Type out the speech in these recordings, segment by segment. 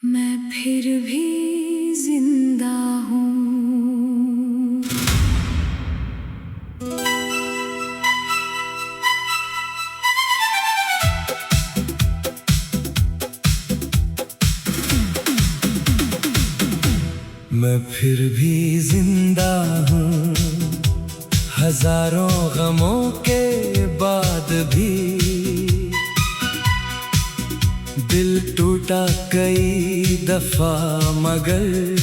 मैं फिर भी जिंदा हूँ। मैं फिर भी जिंदा हूँ, हजारों गमों के बाद भी। दिल टूटा कई दफा मगर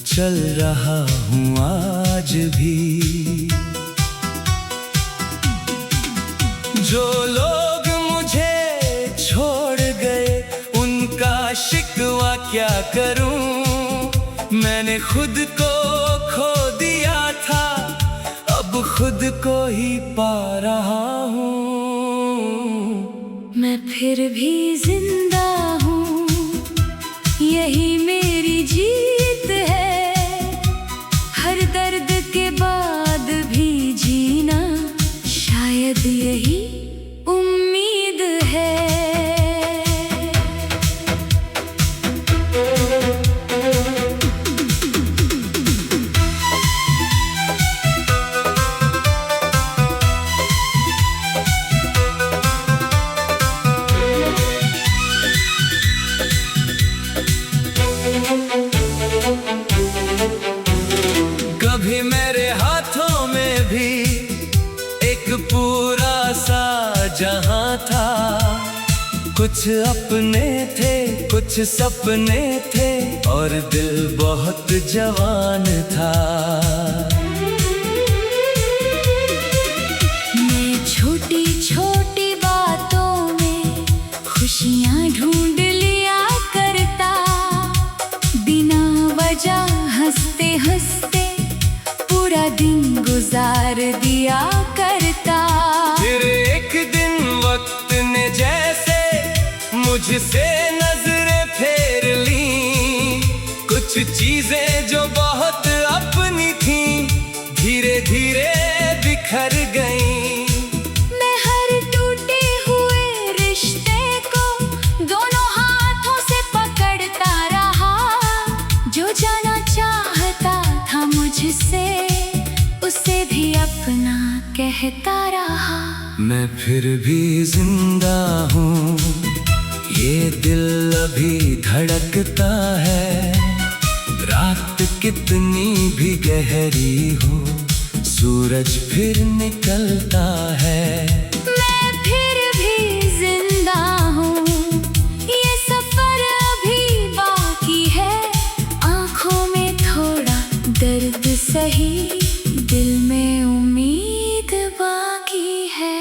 चल रहा हूँ आज भी। जो लोग मुझे छोड़ गए उनका शिकवा क्या करूँ। मैंने खुद को खो दिया था, अब खुद को ही पा रहा हूँ। मैं फिर भी जिंदा हूँ, यही मेरी जीत है। हर दर्द के बाद भी जीना, शायद यही उम्मीद है। कभी मेरे हाथों में भी एक पूरा सा जहां था। कुछ अपने थे, कुछ सपने थे और दिल बहुत जवान था। मैं छोटी छोटी बातों में खुशियाँ ढूंढ लिया करता। बिना वजह हंसते हंसते पूरा दिन गुजार दिया करता। फिर एक दिन वक्त ने जैसे मुझसे नजरें फेर ली। कुछ चीजें जो बहुत अपनी थी धीरे धीरे बिखर गईं। मैं हर टूटे हुए रिश्ते को दोनों हाथों से पकड़ता रहा। जो जाना चाहता था मुझसे उसे भी अपना कहता रहा। मैं फिर भी जिंदा हूँ, ये दिल अभी धड़कता है। रात कितनी भी गहरी हो, सूरज फिर निकलता है। मैं फिर भी जिंदा हूँ, ये सफर अभी बाकी है। आँखों में थोड़ा दर्द सही, दिल में उम्मीद बाकी है।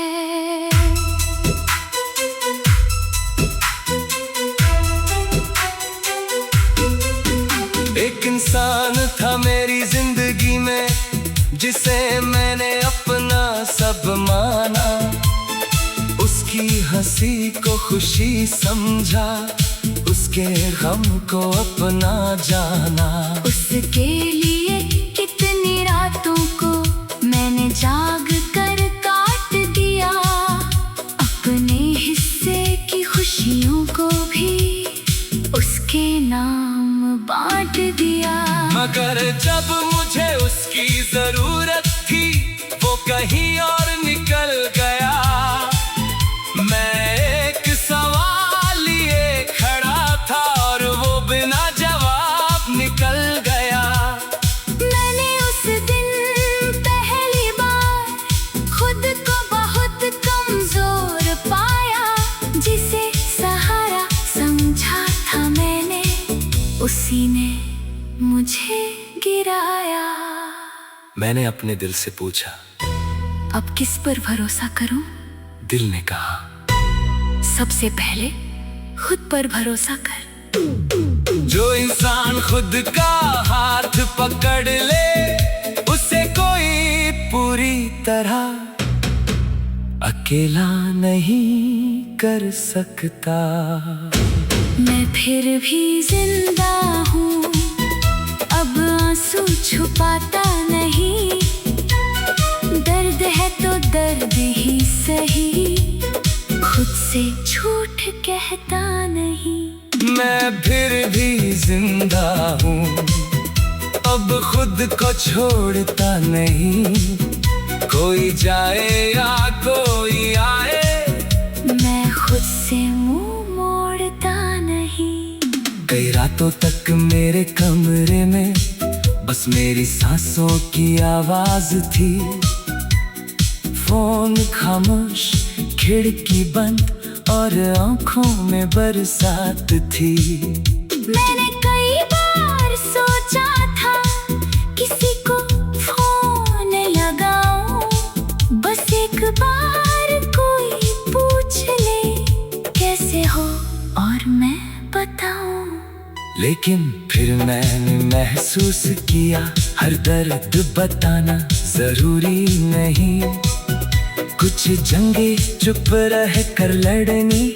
एक इंसान था मेरी जिंदगी में जिसे मैंने अपना सब माना। उसकी हंसी को खुशी समझा, उसके गम को अपना जाना। उसके लिए कितनी रातों को मैंने जाग कर काट दिया। अपने हिस्से की खुशियों को भी उसके नाम बांट दिया। मगर जब मुझे उसकी जरूरत थी वो कहीं और निकल गया। मैं एक सवाल लिए खड़ा था और वो बिना जवाब निकल गया। मैंने उस दिन पहली बार खुद को बहुत कमजोर पाया। जिसे सहारा समझा था मैंने, उसी ने मुझे गिराया। मैंने अपने दिल से पूछा, अब किस पर भरोसा करूं? दिल ने कहा, सबसे पहले खुद पर भरोसा कर। जो इंसान खुद का हाथ पकड़ ले उसे कोई पूरी तरह अकेला नहीं कर सकता। मैं फिर भी जिंदा हूँ, अब आंसू छुपाता नहीं। दर्द है तो दर्द ही सही, खुद से झूठ कहता नहीं। मैं फिर भी जिंदा हूँ, अब खुद को छोड़ता नहीं। कोई जाए या कोई आए, मैं खुद से मुंह मोड़ता नहीं। कई रातों तक मेरे कमरे में बस मेरी सांसों की आवाज थी। फोन खामोश, खिड़की बंद और आंखों में बरसात थी। मैंने कई बार सोचा था किसी को फोन लगाऊं, बस एक बार कोई पूछ ले कैसे हो और मैं बताऊं। लेकिन फिर मैंने महसूस किया हर दर्द बताना जरूरी नहीं। कुछ जंगे चुप रह कर लड़नी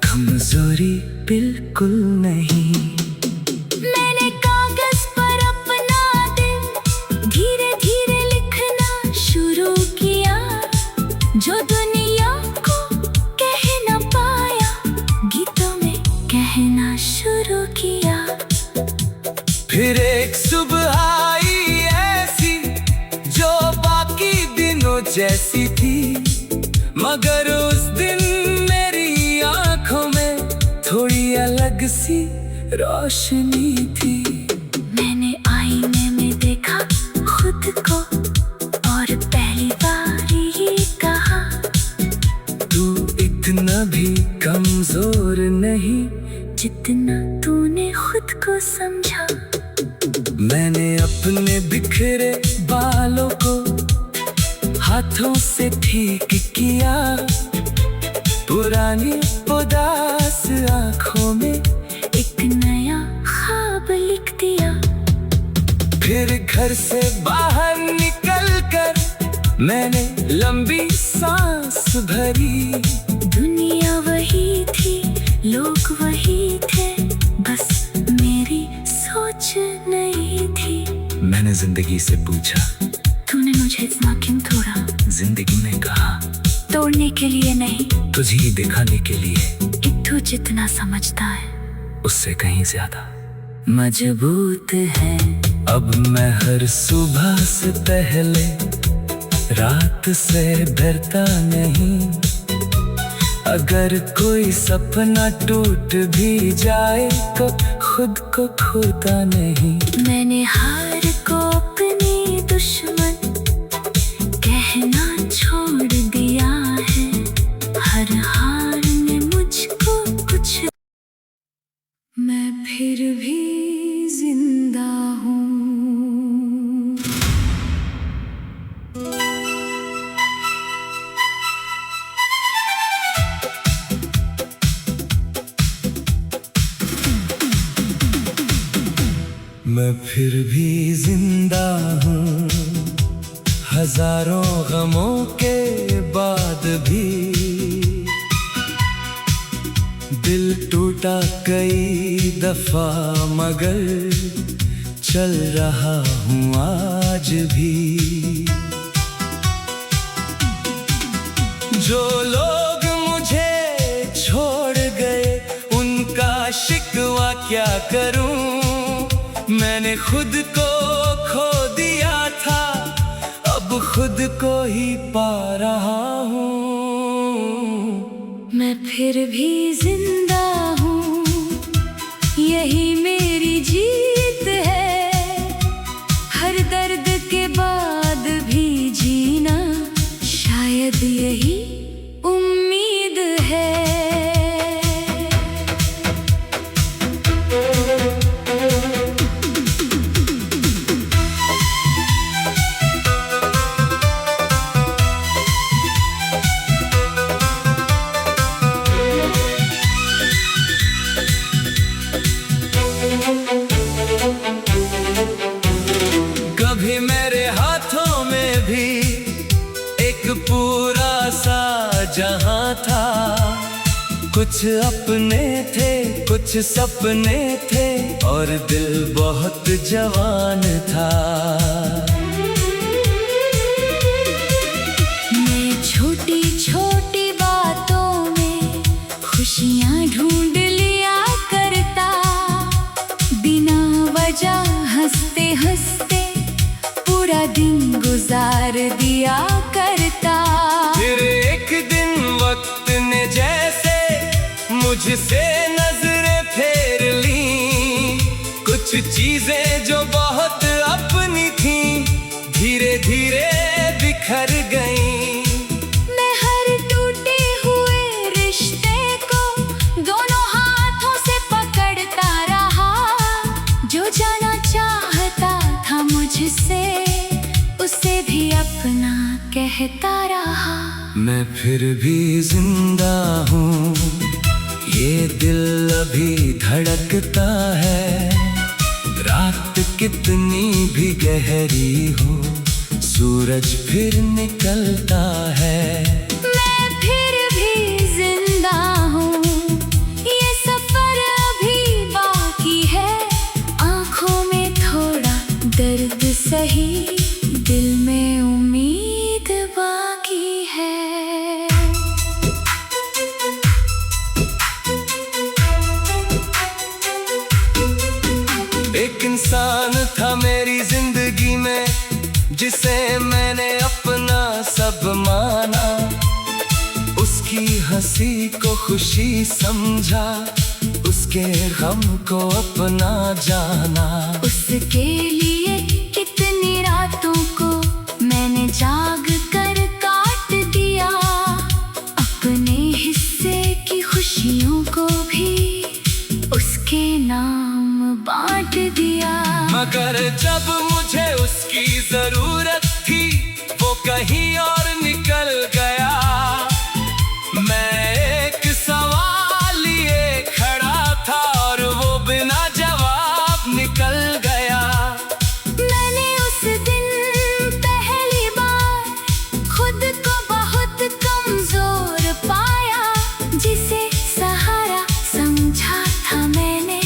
कमजोरी बिल्कुल नहीं। मैंने कागज पर अपना दिल धीरे धीरे लिखना शुरू किया, जो दुनिया को कह न पाया गीतों में कहना शुरू किया। फिर एक सुबह आई ऐसी जो बाकी दिनों जैसी थी, मगर उस दिन मेरी आंखों में थोड़ी अलग सी रोशनी थी। मैंने आईने में देखा खुद को और पहली बार ये कहा, तू इतना भी कमजोर नहीं जितना तूने खुद को समझा। मैंने अपने बिखरे बालों को हाथों से ठीक किया, पुरानी उदास आंखों में एक नया ख्वाब लिख दिया। फिर घर से बाहर निकलकर मैंने लंबी सांस भरी। दुनिया वही थी, लोग वही थे, बस मेरी सोच नहीं थी। मैंने जिंदगी से पूछा, तूने मुझे इतना क्यों तोड़ा? जिंदगी ने कहा, तोड़ने के लिए नहीं, तुझे ही दिखाने के लिए। कि तू जितना समझता है उससे कहीं ज्यादा मजबूत है। अब मैं हर सुबह से पहले रात से डरता नहीं। अगर कोई सपना टूट भी जाए तो खुद को खोता नहीं। मैंने हार को अपनी दुश्मन कहना छोड़ दिया है। हर हार ने मुझको कुछ, मैं फिर भी जिंदा हूँ। मैं फिर भी जिंदा हूँ, हजारों गमों के बाद भी। दिल टूटा कई दफा मगर चल रहा हूँ आज भी। जो लोग मुझे छोड़ गए उनका शिकवा क्या करूं। मैंने खुद को खो दिया था, अब खुद को ही पा रहा हूँ। मैं फिर भी जिंदा हूँ, यही मेरी जीत है। हर दर्द के बाद भी जीना शायद यही उम्मीद है। कभी मेरे हाथों में भी एक पूरा सा जहां था। कुछ अपने थे, कुछ सपने थे और दिल बहुत जवान था। मैं छोटी छोटी बातों में खुशियाँ ढूंढ लिया कर चीजें जो बहुत अपनी थी धीरे धीरे बिखर गईं। मैं हर टूटे हुए रिश्ते को दोनों हाथों से पकड़ता रहा। जो जाना चाहता था मुझसे उसे भी अपना कहता रहा। मैं फिर भी जिंदा हूँ, ये दिल अभी धड़कता है। रात कितनी भी गहरी हो, सूरज फिर निकलता है। मैं फिर भी जिंदा हूँ, ये सफर अभी बाकी है। आँखों में थोड़ा दर्द सही, दिल में उम्मीद बाकी है। एक इंसान था मेरी जिंदगी में, जिसे मैंने अपना सब माना। उसकी हंसी को खुशी समझा, उसके गम को अपना जाना। उसके लिए कितनी रातों को मैंने जाग कर काट दिया। अपने हिस्से की खुशियों को भी उसके नाम बांट दिया। मगर जब मुझे उसकी जरूरत थी, वो कहीं और निकल गया। मैं एक सवाल लिए खड़ा था और वो बिना जवाब निकल गया। मैंने उस दिन पहली बार खुद को बहुत कमजोर पाया। जिसे सहारा समझा था मैंने,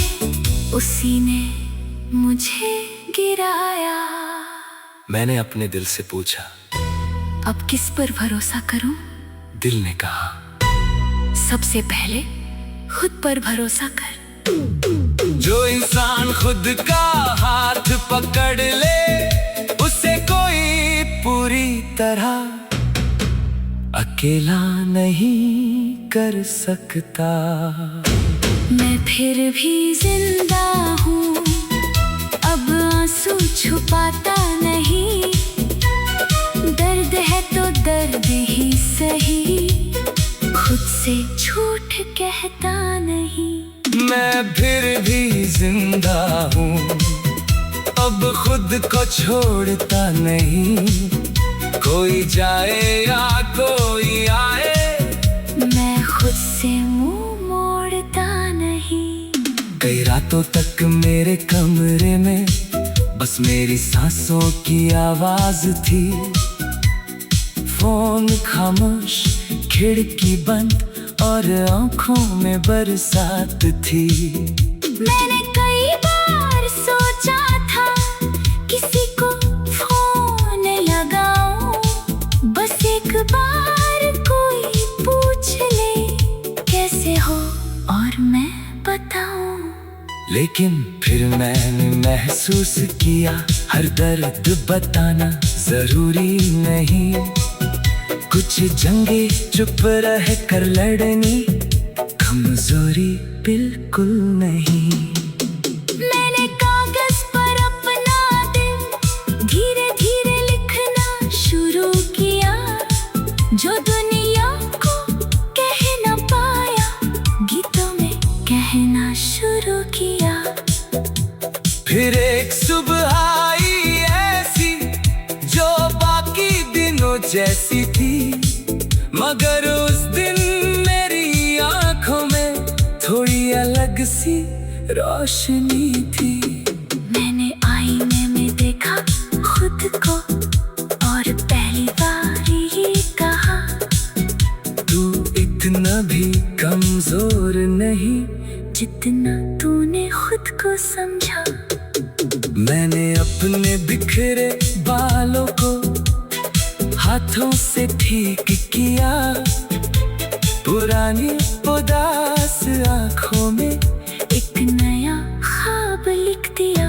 उसी ने मुझे गिराया। मैंने अपने दिल से पूछा, अब किस पर भरोसा करूं? दिल ने कहा, सबसे पहले खुद पर भरोसा कर। जो इंसान खुद का हाथ पकड़ ले, उसे कोई पूरी तरह अकेला नहीं कर सकता। मैं फिर भी जिंदा हूँ, अब आंसू छुपाता नहीं। दर्द है तो दर्द ही सही, खुद से झूठ कहता नहीं। मैं फिर भी जिंदा हूँ, अब खुद को छोड़ता नहीं। कोई जाए या कोई आए, मैं खुद से मुंह मोड़ता नहीं। कई रातों तक मेरे कमरे में बस मेरी सांसों की आवाज थी। फोन खामोश, खिड़की बंद और आंखों में बरसात थी। मैंने कई बार सोचा था किसी को फोन लगाऊं, बस एक बार कोई पूछ ले कैसे हो और मैं बताऊं। लेकिन फिर मैंने महसूस किया, हर दर्द बताना जरूरी नहीं। कुछ जंगे चुप रह कर लड़नी कमजोरी बिल्कुल नहीं। मैंने कागज पर अपना दिल धीरे धीरे लिखना शुरू किया। जो दुनिया को कह न पाया, गीतों में कहना शुरू किया। फिर एक सुबह आई ऐसी, जो बाकी दिनों जैसी थी। मगर उस दिन मेरी आंखों में थोड़ी अलग सी रोशनी थी। मैंने आईने में देखा खुद को और पहली बार ये कहा, तू इतना भी कमजोर नहीं जितना तूने खुद को समझा। मैंने अपने बिखरे बालों को हाथों से ठीक किया। पुरानी उदास आंखों में एक नया ख्वाब लिख दिया।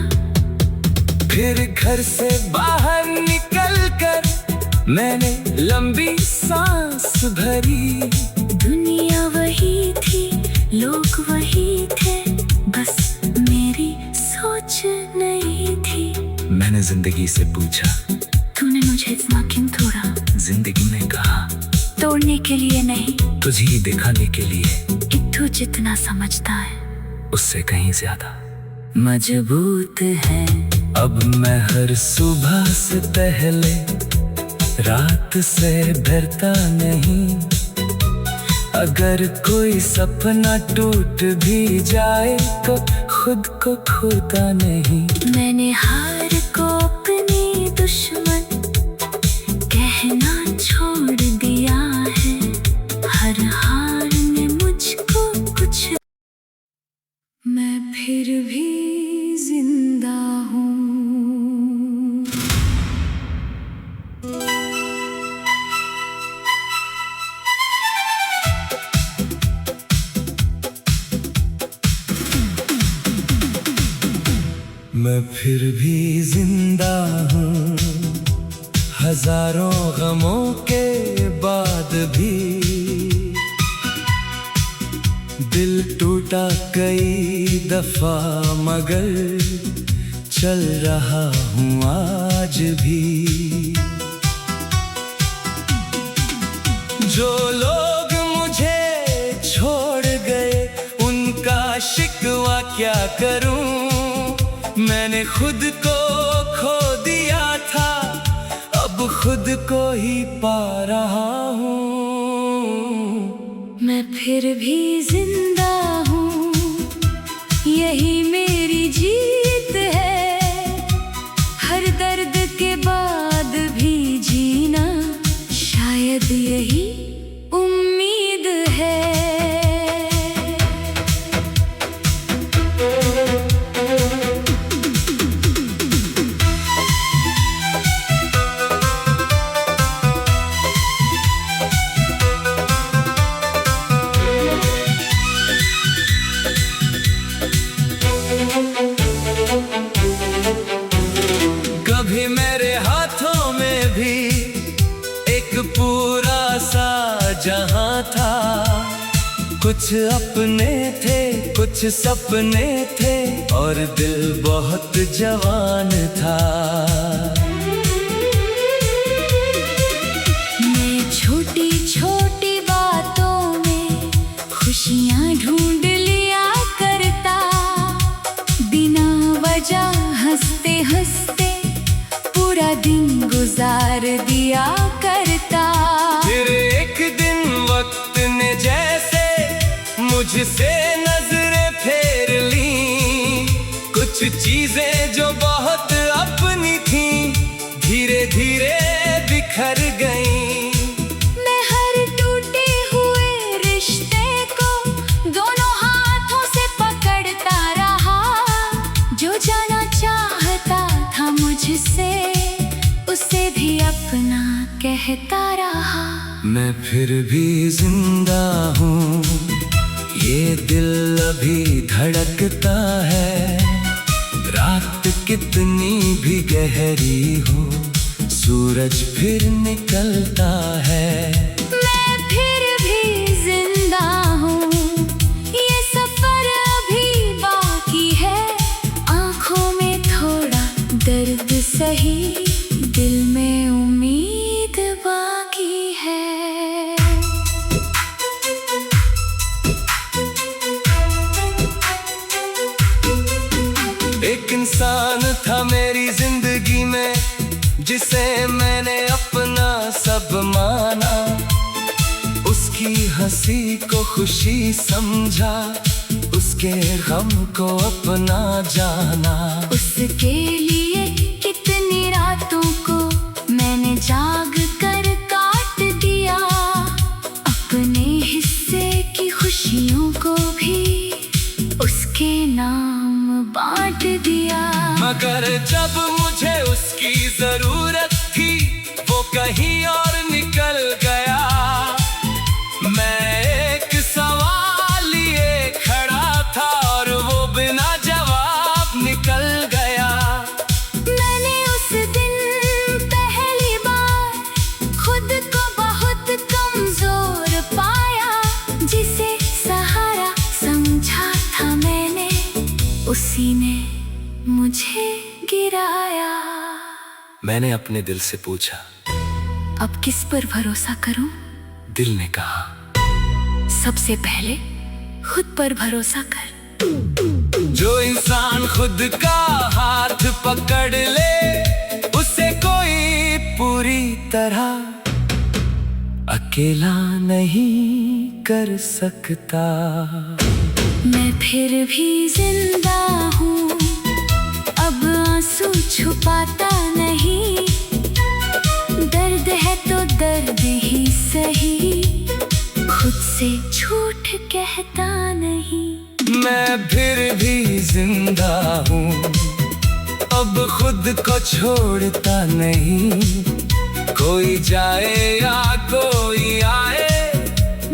फिर घर से बाहर निकल कर मैंने लंबी सांस भरी। दुनिया वही थी, लोग वही थे, बस मेरी सोच जिंदगी से पूछा, तूने मुझे इतना क्यों तोड़ा? जिंदगी ने कहा, तोड़ने के लिए नहीं, तुझे ही दिखाने के लिए कि तू जितना समझता है उससे कहीं ज्यादा मजबूत है। अब मैं हर सुबह से पहले रात से डरता नहीं। अगर कोई सपना टूट भी जाए तो खुद को खोता नहीं। मैंने हार को अपनी दुश्मन कहना छोड़ दिया है। हर हार ने मुझको कुछ, मैं फिर भी जिंदा हूँ। मैं फिर भी जिंदा हूँ, हजारों गमों के बाद भी। दिल टूटा कई दफा मगर चल रहा हूँ आज भी। जो लोग मुझे छोड़ गए उनका शिकवा क्या करूं। मैंने खुद को खो दिया था, अब खुद को ही पा रहा हूँ। मैं फिर भी जिंदा हूँ, यही मेरी जीत है। हर दर्द के बाद भी जीना, शायद यही उम्मीद है। कभी मेरे हाथों में भी एक पूरा सा जहां था। कुछ अपने थे कुछ सपने थे और दिल बहुत जवान था। मैं छोटी छोटी बातों में खुशियाँ ढूंढ लिया करता। बिना वजह हंसते हंसते पूरा दिन गुजार दिया करता। फिर एक दिन वक्त ने जैसे मुझसे नजरें फेर ली। कुछ चीजें जो बहुत अपनी थी धीरे धीरे बिखर गईं। मैं हर टूटे हुए रिश्ते को दोनों हाथों से पकड़ता रहा। जो जाना चाहता था मुझसे उसे भी अपना कहता रहा। मैं फिर भी जिंदा हूँ, ये दिल अभी धड़कता है। रात कितनी भी गहरी हो सूरज फिर निकलता है। मैं फिर भी जिंदा हूँ, ये सफर अभी बाकी है। आँखों में थोड़ा दर्द सही, दिल में उम्मीद बाकी है। एक इंसान था मेरी जिंदगी में जिसे मैंने अपना सब माना। उसकी हंसी को खुशी समझा, उसके गम को अपना जाना। उसके लिए कितनी रातों को मैंने जाग कर काट दिया। अपने हिस्से की खुशियों को भी उसके नाम बांट दिया। मगर जब मुझे उसकी जरूरत थी वो कहीं और निकल गया। मैं एक सवाल लिए खड़ा था और वो बिना जवाब निकल गया। मैंने उस दिन पहली बार खुद को बहुत कमजोर पाया। जिसे सहारा समझा था मैंने, उसी ने मुझे गिराया। मैंने अपने दिल से पूछा, अब किस पर भरोसा करूं? दिल ने कहा, सबसे पहले खुद पर भरोसा कर। जो इंसान खुद का हाथ पकड़ ले उसे कोई पूरी तरह अकेला नहीं कर सकता। मैं फिर भी जिंदा हूँ, अब आंसू छुपाता नहीं। दर्द है तो दर्द ही सही, खुद से झूठ कहता नहीं। मैं फिर भी जिंदा हूँ, अब खुद को छोड़ता नहीं। कोई जाए या कोई आए,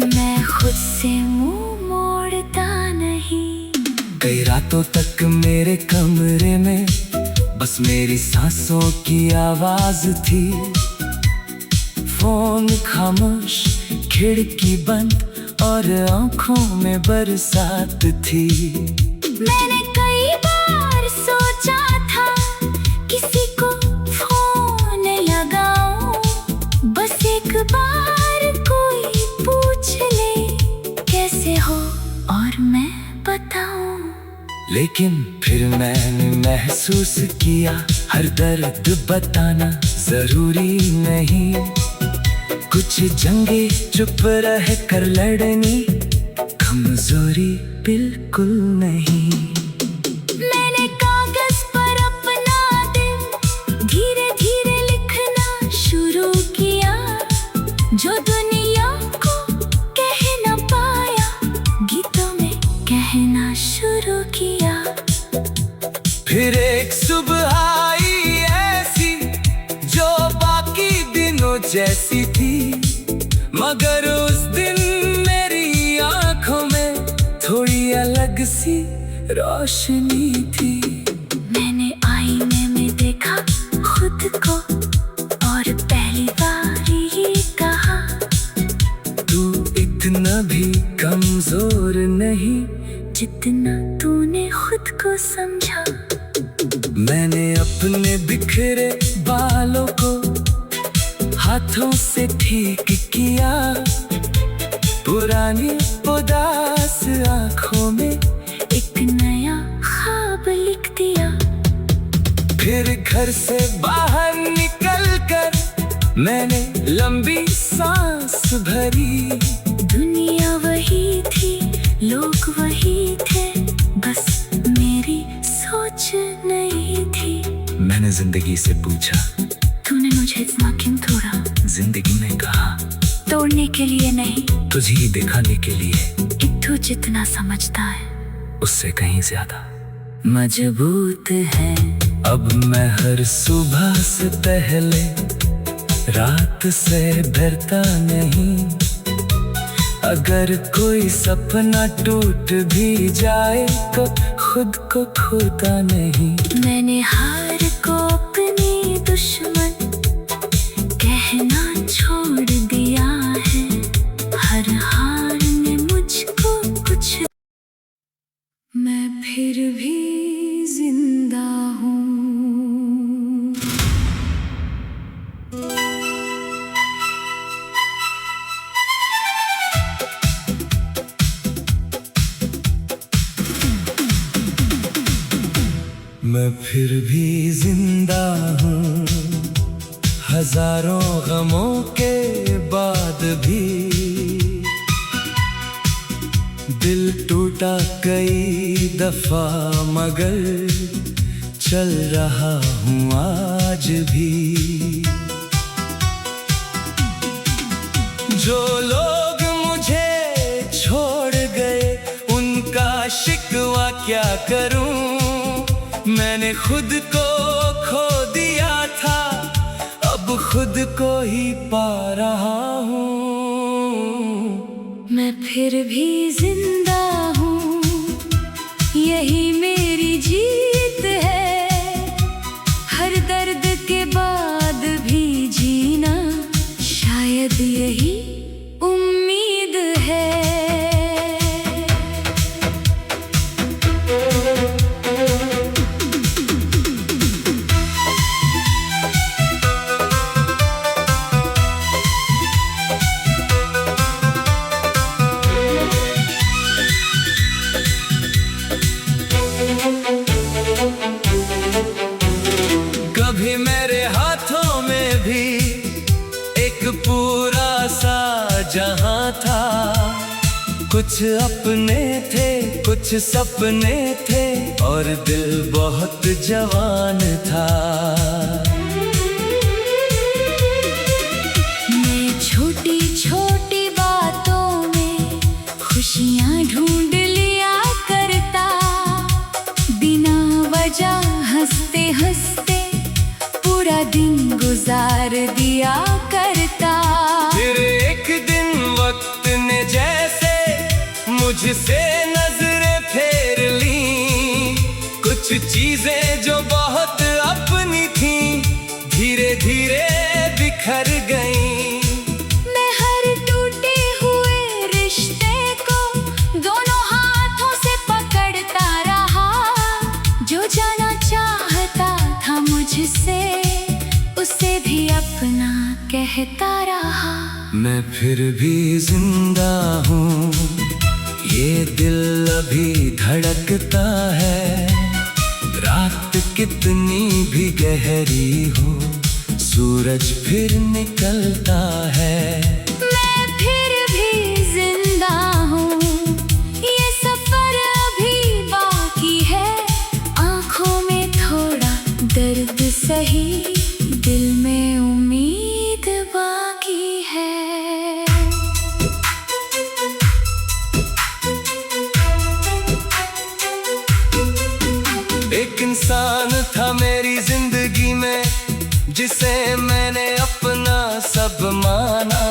मैं खुद से मुंह मोड़ता नहीं। कई रातों तक मेरे कमरे में बस मेरी सांसों की आवाज थी। फोन खामोश, खिड़की बंद और आंखों में बरसात थी। मैंने कई बार सोचा था किसी को फोन लगाऊं, बस एक बार कोई पूछ ले कैसे हो और मैं बताऊं। लेकिन फिर मैंने महसूस किया हर दर्द बताना जरूरी नहीं। कुछ जंगे चुप रह कर लड़नी कमजोरी बिल्कुल नहीं। मैंने कागज पर अपना दिल धीरे धीरे लिखना शुरू किया। जो दुनिया को कह न पाया, गीतों में कहना शुरू किया। फिर एक सुबह आई ऐसी जो बाकी दिनों जैसी थी, मगर उस दिन मेरी आंखों में थोड़ी अलग सी रोशनी थी। मैंने आईने में देखा खुद को और पहली बार ये कहा, तू इतना भी कमजोर नहीं जितना तूने खुद को समझा। मैंने अपने बिखरे बालों को हाथों से ठीक किया। पुरानी उदास आंखों में एक नया ख्वाब लिख दिया। फिर घर से बाहर निकलकर मैंने लंबी सांस भरी। दुनिया वही थी, लोग वही थे, बस मेरी सोच नहीं थी। मैंने जिंदगी से पूछा, तूने मुझे इतना क्यों तोड़ा? जिंदगी ने कहा, तोड़ने के लिए नहीं, तुझे ही दिखाने के लिए कि तू जितना समझता है उससे कहीं ज्यादा मजबूत है। अब मैं हर सुबह से पहले रात से डरता नहीं। अगर कोई सपना टूट भी जाए तो खुद को खोता नहीं। मैंने हार को अपनी दुश्मन कहना छोड़ दिया है। हर हार ने मुझको कुछ, मैं फिर भी जिंदा हूँ। मैं फिर भी जिंदा हूँ, हजारों गमों के बाद भी। दिल टूटा कई दफा मगर चल रहा हूँ आज भी। जो लोग मुझे छोड़ गए उनका शिकवा क्या करूं। मैंने खुद को खो दिया था, अब खुद को ही पा रहा हूँ। मैं फिर भी जिंदा हूँ, यही मेरी जीत है। हर दर्द के बाद भी जीना, शायद यही उम्मीद है। कुछ अपने थे कुछ सपने थे और दिल बहुत जवान था। मैं छोटी छोटी बातों में खुशियाँ ढूंढ लिया करता, बिना वजह हंसते हंसते पूरा दिन गुजार दिया करता। फिर एक दिन वक्त ने जैसे मुझसे नजरें फेर ली, कुछ चीजें जो बहुत अपनी थी धीरे धीरे बिखर गईं। मैं हर टूटे हुए रिश्ते को दोनों हाथों से पकड़ता रहा, जो जाना चाहता था मुझसे उसे भी अपना कहता रहा। मैं फिर भी जिंदा हूँ, ये दिल अभी धड़कता है। रात कितनी भी गहरी हो, सूरज फिर निकलता है। मैं फिर भी जिंदा हूँ, ये सफर अभी बाकी है। आँखों में थोड़ा दर्द सही, दिल में उम्मीद बाकी है। एक इंसान था मेरी जिंदगी में, जिसे मैंने अपना सब माना।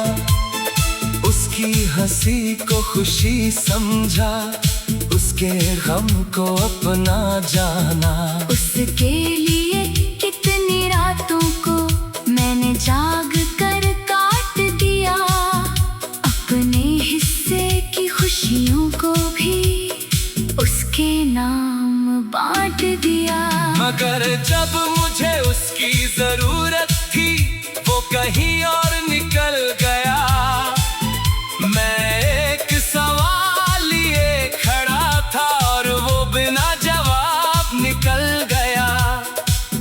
उसकी हंसी को खुशी समझा, उसके गम को अपना जाना। उसके लिए कितनी रातों को मैंने जाग कर काट दिया, अपने हिस्से की खुशियों को भी उसके नाम बांट दिया। मगर जब मुझे उसकी जरूरत थी, वो कहीं और निकल गया। मैं एक सवाल लिए खड़ा था और वो बिना जवाब निकल गया।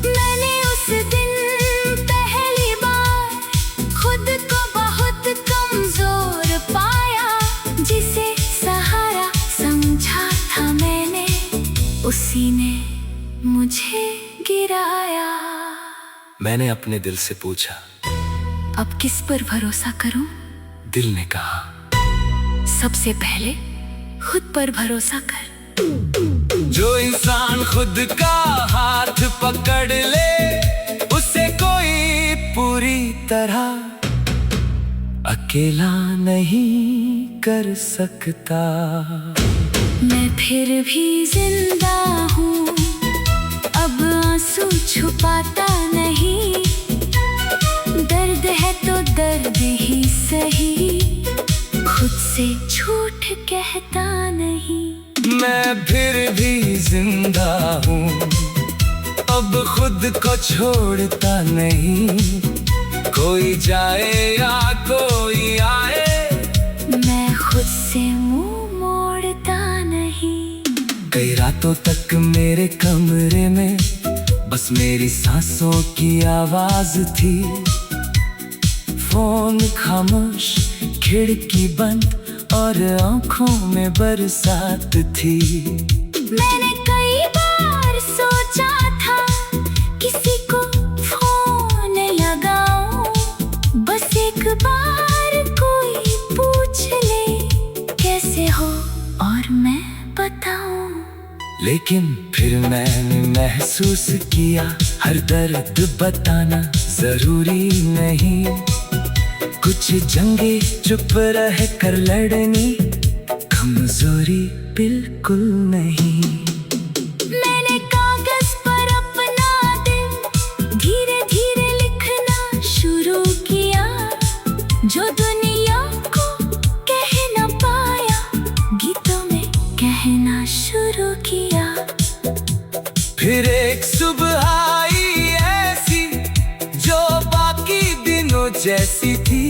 मैंने उस दिन पहली बार खुद को बहुत कमजोर पाया, जिसे सहारा समझा था मैंने उसी ने मुझे गिराया। मैंने अपने दिल से पूछा, अब किस पर भरोसा करूं? दिल ने कहा, सबसे पहले खुद पर भरोसा कर। जो इंसान खुद का हाथ पकड़ ले, उसे कोई पूरी तरह अकेला नहीं कर सकता। मैं फिर भी जिंदा हूँ, अब आंसू छुपाता नहीं। दर्द है तो दर्द ही सही, खुद से झूठ कहता नहीं। मैं फिर भी जिंदा हूँ, अब खुद को छोड़ता नहीं। कोई जाए या कोई आए, मैं खुद से मुंह मोड़ता नहीं। कई रातों तक मेरे कमरे में बस मेरी सांसों की आवाज थी। फोन खामोश, खिड़की बंद और आंखों में बरसात थी। मैंने कई बार सोचा था किसी को फोन लगाऊं, बस एक बार कोई पूछ ले कैसे हो और मैं बताऊं। लेकिन फिर मैंने महसूस किया, हर दर्द बताना जरूरी नहीं। कुछ जंगे चुप रह कर लड़नी कमजोरी बिल्कुल नहीं। मैंने कागज पर अपना दिल धीरे धीरे लिखना शुरू किया, जो दुनिया को कह न पाया गीतों में कहना शुरू किया। फिर एक सुबह आई ऐसी जो बाकी दिनों जैसी थी,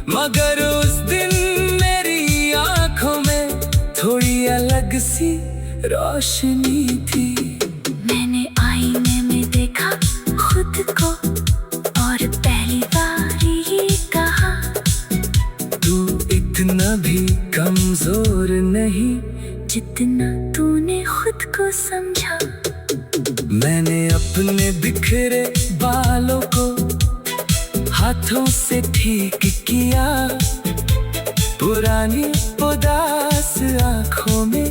मगर उस दिन मेरी आंखों में थोड़ी अलग सी रोशनी थी। मैंने आईने में देखा खुद को और पहली बार ये कहा, तू इतना भी कमजोर समझा। मैंने अपने बिखरे बालों को हाथों से ठीक किया, पुरानी उदास आंखों में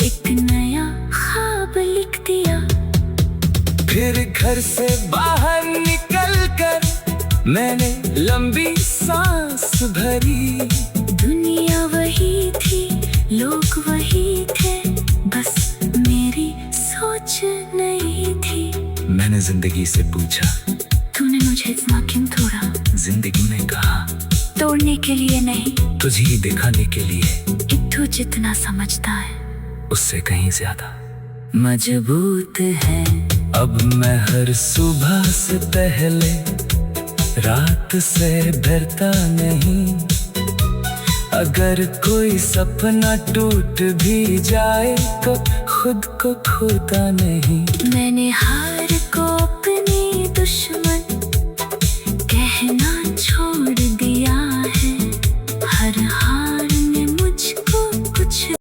एक नया ख्वाब लिख दिया। फिर घर से बाहर निकलकर मैंने लंबी सांस भरी। दुनिया वही थी, लोग वही थे, बस मेरी सोच नहीं थी। मैंने जिंदगी से पूछा, तूने मुझे इतना क्यों तोड़ा? जिंदगी ने कहा, तोड़ने के लिए नहीं, तुझे ही दिखाने के लिए। कि तू जितना समझता है उससे कहीं ज्यादा मजबूत है। अब मैं हर सुबह से पहले रात से डरता नहीं। अगर कोई सपना टूट भी जाए तो खुद को खोता नहीं। मैंने हार को अपनी दुश्मन